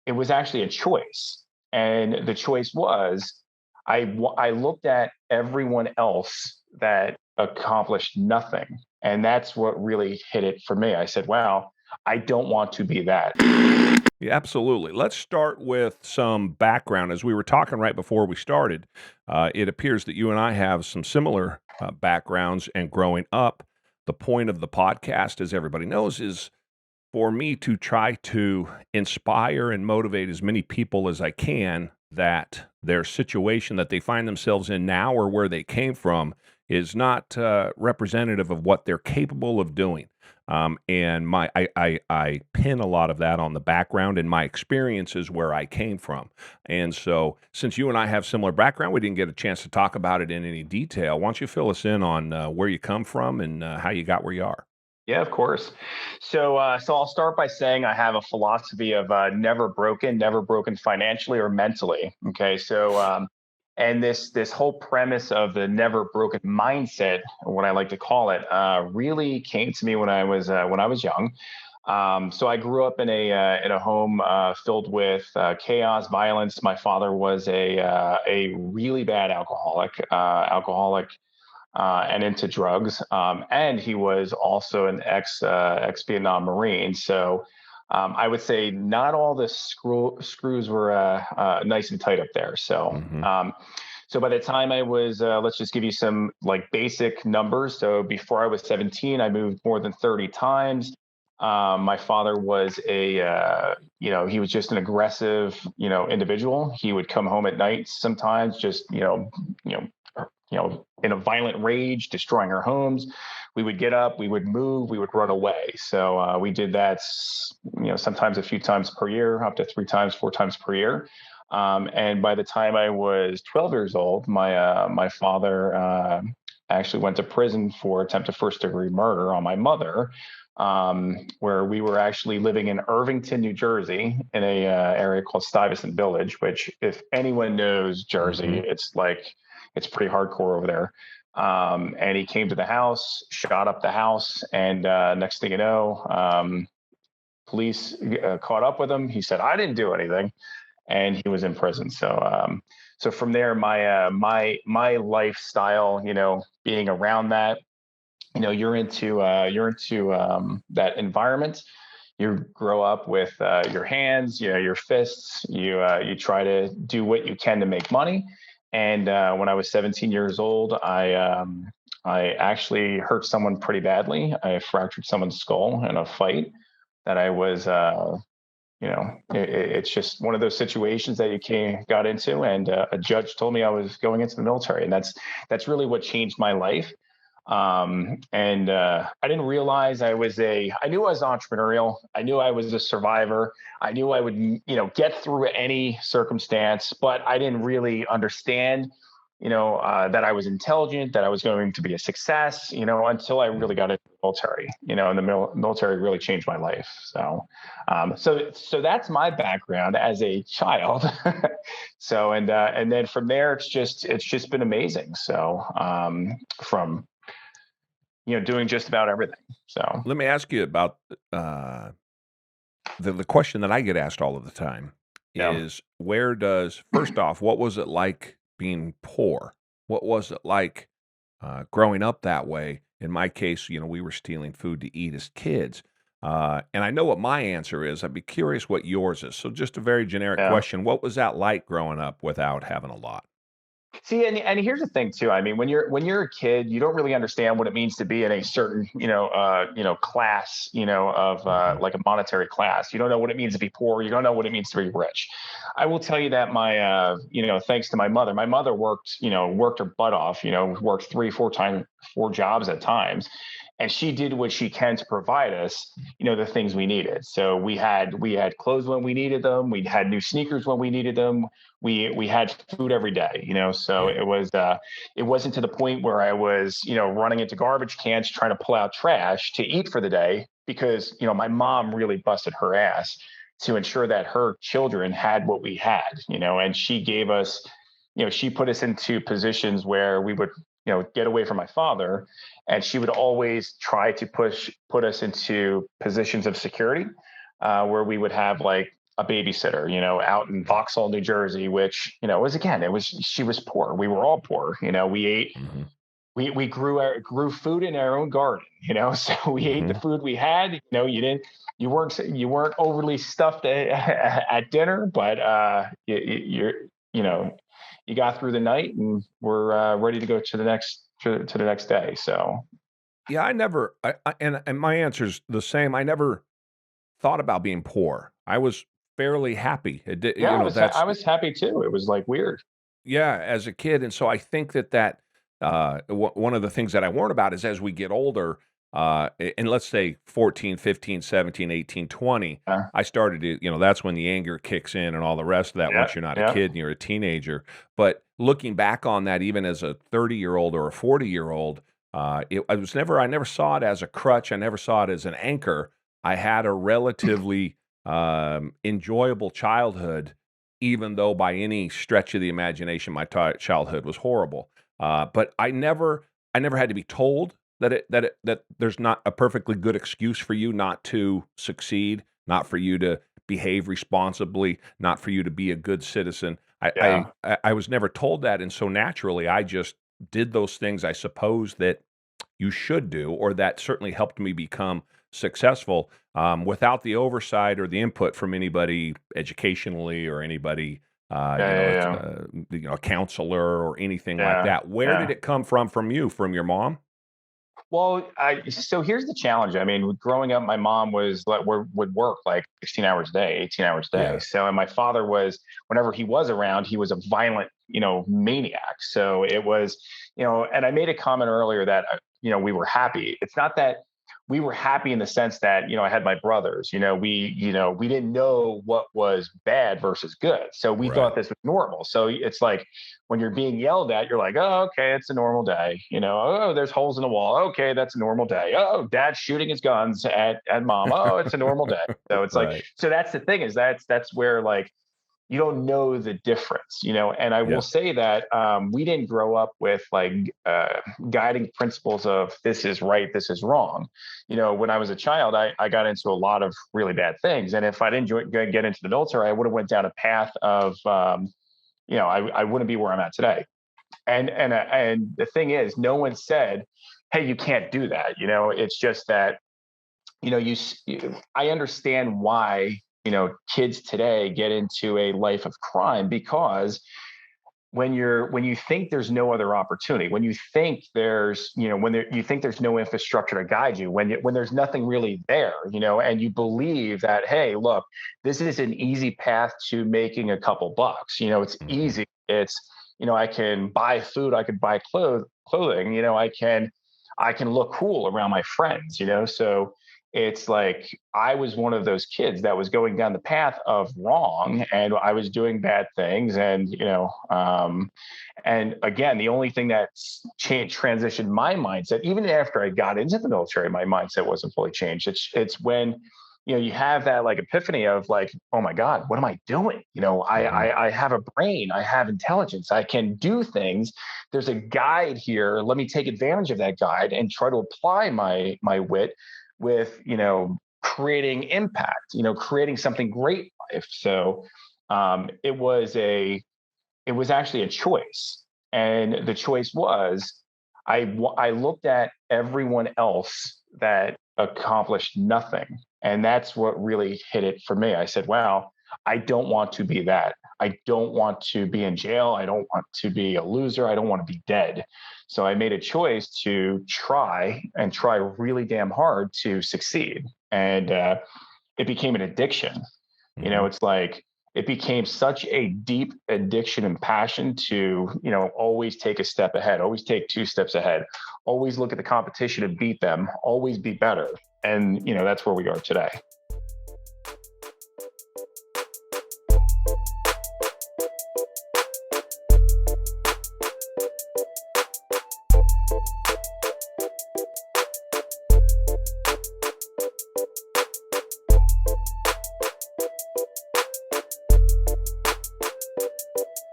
it was actually a choice. And the choice was I looked at everyone else that accomplished nothing. And that's what really hit it for me. I said, wow, I don't want to be that. Yeah, absolutely. Let's start with some background. As we were talking right before we started, it appears that you and I have some similar backgrounds. And growing up, the point of the podcast, as everybody knows, is for me to try to inspire and motivate as many people as I can that their situation that they find themselves in now or where they came from is not representative of what they're capable of doing. And I pin a lot of that on the background and my experiences where I came from. And so, since you and I have similar background, we didn't get a chance to talk about it in any detail. Why don't you fill us in on where you come from and how you got where you are? Yeah, of course. So I'll start by saying I have a philosophy of never broken financially or mentally. Okay, and this whole premise of the never broken mindset, or what I like to call it, really came to me when I was young. So I grew up in a home filled with chaos, violence. My father was a really bad alcoholic and into drugs. And he was also an ex Vietnam Marine. So I would say not all the screws were nice and tight up there. Hmm. So by the time I was, let's just give you some like basic numbers. So before I was 17, I moved more than 30 times. My father was he was just an aggressive, individual. He would come home at night sometimes, just, you know, in a violent rage, destroying our homes. We would get up, we would move, we would run away. So we did that, sometimes a few times per year, up to 3 times, 4 times per year. And by the time I was 12 years old, my father actually went to prison for attempted first degree murder on my mother, where we were actually living in Irvington, New Jersey, in a area called Stuyvesant Village. Which, if anyone knows Jersey, Hmm. it's pretty hardcore over there. And he came to the house, shot up the house, and next thing you know, police caught up with him. He said, "I didn't do anything," and he was in prison. So from there, my lifestyle, being around that, you're into that environment. You grow up with your hands, your fists. You try to do what you can to make money. And when I was 17 years old, I actually hurt someone pretty badly. I fractured someone's skull in a fight that I was. It's just one of those situations that got into, and a judge told me I was going into the military, and that's really what changed my life. And I didn't realize I knew I was entrepreneurial. I knew I was a survivor. I knew I would, get through any circumstance, but I didn't really understand, that I was intelligent, that I was going to be a success, until I really got into the military, and the military really changed my life. So that's my background as a child. And then from there, it's just been amazing. From doing just about everything. So Let me ask you about uh, the question that I get asked all of the time yeah, is where does first off, what was it like being poor? What was it like growing up that way? In my case, we were stealing food to eat as kids. And I know what my answer is. I'd be curious what yours is. So, just a very generic yeah. question. What was that like growing up without having a lot? See, and here's the thing too. I mean, when you're a kid, you don't really understand what it means to be in a certain class, of Hmm. like a monetary class. You don't know what it means to be poor. You don't know what it means to be rich. I will tell you that thanks to my mother. My mother worked her butt off. Worked 4 jobs at times, and she did what she can to provide us, the things we needed. So we had clothes when we needed them. We had new sneakers when we needed them. We had food every day, so Yeah. it wasn't to the point where I was, running into garbage cans trying to pull out trash to eat for the day, because my mom really busted her ass to ensure that her children had what we had, and she gave us, she put us into positions where we would, get away from my father, and she would always try to put us into positions of security, where we would have like a babysitter, out in Vauxhall, New Jersey, which, was, again, she was poor. We were all poor. We ate, Mhm. we grew food in our own garden, so we ate the Mhm. food we had. You weren't overly stuffed at dinner, but you know, you got through the night and we're ready to go to the next day. So Yeah, I never and my answer's the same. I never thought about being poor. I was fairly happy. It did, yeah, I that's was happy too. It was like weird. yeah, as a kid, and so I think that one of the things that I warn about is as we get older, and let's say 14, 15, 17, 18, 20, Yeah, I started to, that's when the anger kicks in and all of that yeah, once you're not a yeah, kid and you're a teenager. But looking back on that, even as a 30-year-old or a 40-year-old, I never saw it as a crutch. I never saw it as an anchor. I had a relatively enjoyable childhood, even though by any stretch of the imagination, my childhood was horrible. But I never had to be told that there's not a perfectly good excuse for you not to succeed, not for you to behave responsibly, not for you to be a good citizen. yeah, I was never told that, and so naturally, I just did those things I suppose that you should do, or that certainly helped me become successful, without the oversight or the input from anybody educationally or anybody, yeah, yeah, a counselor or anything like yeah, that. Where did yeah. it come from you? From your mom? Well, so here's the challenge. I mean, growing up, my mom would work like 16 hours a day, 18 hours a day. Yeah. So, and my father was, whenever he was around, he was a violent, maniac. So it was, and I made a comment earlier that, we were happy. It's not that we were happy in the sense that, I had my brothers, we didn't know what was bad versus good. So we Right. thought this was normal. So it's like, when you're being yelled at, you're like, oh, okay, it's a normal day. Oh, there's holes in the wall. Okay, that's a normal day. Oh, dad's shooting his guns at mom. Oh, it's a normal day. So it's like, Right. so that's the thing, is that's where, like, you don't know the difference, and I will Yeah. say that we didn't grow up with, like, guiding principles of this is right, this is wrong. When I was a child, I got into a lot of really bad things, and if I didn't get into the military, I would have went down a path of I wouldn't be where I'm at today. And the thing is, no one said, hey, you can't do that. It's just that, I understand why, kids today get into a life of crime, because when you think there's no other opportunity, when you think there's, you think there's no infrastructure to guide you, when there's nothing really there, and you believe that, hey, look, this is an easy path to making a couple bucks. It's Mhm. easy. It's, I can buy food, I could buy clothing, I can look cool around my friends, so it's like I was one of those kids that was going down the path of wrong, and I was doing bad things. And again, the only thing that transitioned my mindset, even after I got into the military, my mindset wasn't fully changed. It's when you have that, like, epiphany of, like, oh my God, what am I doing? Mhm. I have a brain, I have intelligence, I can do things. There's a guide here. Let me take advantage of that guide and try to apply my wit with, creating impact, creating something great in life. So it was actually a choice. And the choice was, I looked at everyone else that accomplished nothing. And that's what really hit it for me. I said, wow, I don't want to be that. I don't want to be in jail. I don't want to be a loser. I don't want to be dead. So I made a choice to try really damn hard to succeed. And it became an addiction. Mhm. It's like it became such a deep addiction and passion to, always take a step ahead, always take two steps ahead, always look at the competition and beat them, always be better. And, that's where we are today.